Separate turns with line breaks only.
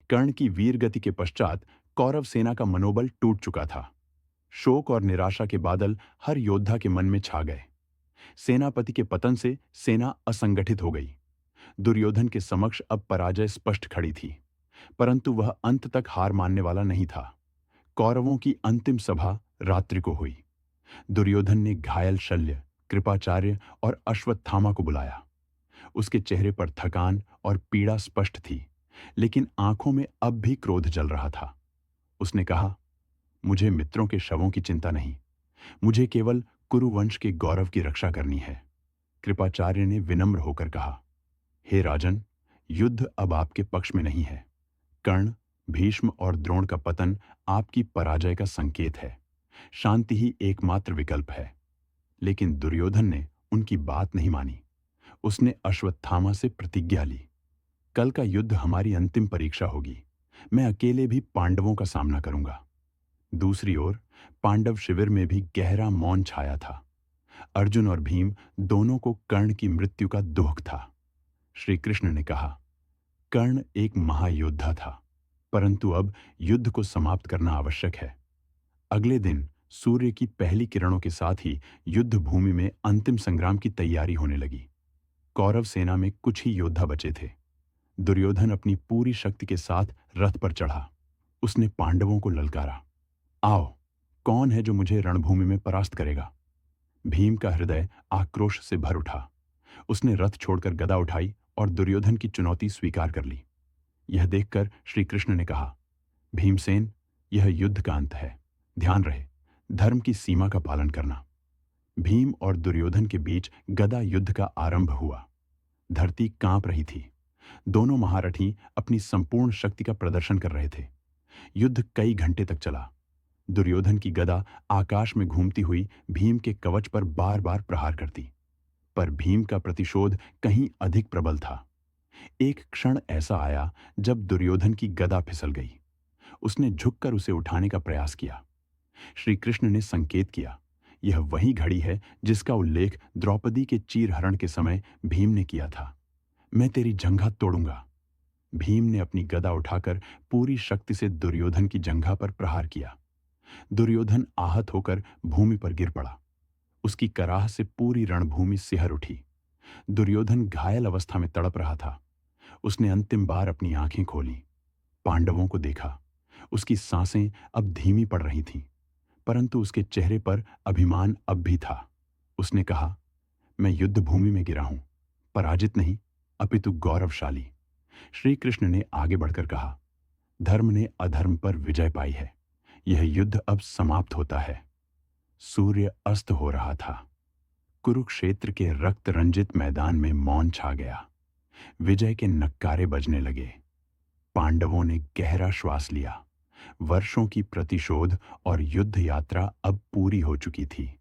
कर्ण की वीर गति के पश्चात कौरव सेना का मनोबल टूट चुका था। शोक और निराशा के बादल हर योद्धा के मन में छा गए। सेनापति के पतन से सेना असंगठित हो गई। दुर्योधन के समक्ष अब पराजय स्पष्ट खड़ी थी, परंतु वह अंत तक हार मानने वाला नहीं था। कौरवों की अंतिम सभा रात्रि को हुई। दुर्योधन ने घायल शल्य, कृपाचार्य और अश्वत्थामा को बुलाया। उसके चेहरे पर थकान और पीड़ा स्पष्ट थी, लेकिन आंखों में अब भी क्रोध जल रहा था। उसने कहा, मुझे मित्रों के शवों की चिंता नहीं, मुझे केवल कुरुवंश के गौरव की रक्षा करनी है। कृपाचार्य ने विनम्र होकर कहा, हे राजन, युद्ध अब आपके पक्ष में नहीं है। कर्ण, भीष्म और द्रोण का पतन आपकी पराजय का संकेत है। शांति ही एकमात्र विकल्प है। लेकिन दुर्योधन ने उनकी बात नहीं मानी। उसने अश्वत्थामा से प्रतिज्ञा ली, कल का युद्ध हमारी अंतिम परीक्षा होगी। मैं अकेले भी पांडवों का सामना करूंगा। दूसरी ओर पांडव शिविर में भी गहरा मौन छाया था। अर्जुन और भीम दोनों को कर्ण की मृत्यु का दुख था। श्री कृष्ण ने कहा, कर्ण एक महायोद्धा था, परंतु अब युद्ध को समाप्त करना आवश्यक है। अगले दिन सूर्य की पहली किरणों के साथ ही युद्ध भूमि में अंतिम संग्राम की तैयारी होने लगी। कौरव सेना में कुछ ही योद्धा बचे थे। दुर्योधन अपनी पूरी शक्ति के साथ रथ पर चढ़ा। उसने पांडवों को ललकारा, आओ, कौन है जो मुझे रणभूमि में परास्त करेगा? भीम का हृदय आक्रोश से भर उठा। उसने रथ छोड़कर गदा उठाई और दुर्योधन की चुनौती स्वीकार कर ली। यह देखकर श्री कृष्ण ने कहा, भीमसेन, यह युद्ध का अंत है। ध्यान रहे, धर्म की सीमा का पालन करना। भीम और दुर्योधन के बीच गदा युद्ध का आरंभ हुआ। धरती कांप रही थी। दोनों महारथी अपनी संपूर्ण शक्ति का प्रदर्शन कर रहे थे। युद्ध कई घंटे तक चला। दुर्योधन की गदा आकाश में घूमती हुई भीम के कवच पर बार बार प्रहार करती, पर भीम का प्रतिशोध कहीं अधिक प्रबल था। एक क्षण ऐसा आया जब दुर्योधन की गदा फिसल गई। उसने झुककर उसे उठाने का प्रयास किया। श्री कृष्ण ने संकेत किया, यह वही घड़ी है जिसका उल्लेख द्रौपदी के चीरहरण के समय भीम ने किया था। मैं तेरी जंघा तोड़ूंगा। भीम ने अपनी गदा उठाकर पूरी शक्ति से दुर्योधन की जंघा पर प्रहार किया। दुर्योधन आहत होकर भूमि पर गिर पड़ा। उसकी कराह से पूरी रणभूमि सिहर उठी। दुर्योधन घायल अवस्था में तड़प रहा था। उसने अंतिम बार अपनी आंखें खोली, पांडवों को देखा। उसकी सांसें अब धीमी पड़ रही थीं, परंतु उसके चेहरे पर अभिमान अब भी था। उसने कहा, मैं युद्ध भूमि में गिरा हूं, पराजित नहीं, अपितु गौरवशाली। श्री कृष्ण ने आगे बढ़कर कहा, धर्म ने अधर्म पर विजय पाई है। यह युद्ध अब समाप्त होता है। सूर्य अस्त हो रहा था। कुरुक्षेत्र के रक्त रंजित मैदान में मौन छा गया। विजय के नक्कारे बजने लगे। पांडवों ने गहरा श्वास लिया। वर्षों की प्रतिशोध और युद्ध यात्रा अब पूरी हो चुकी थी।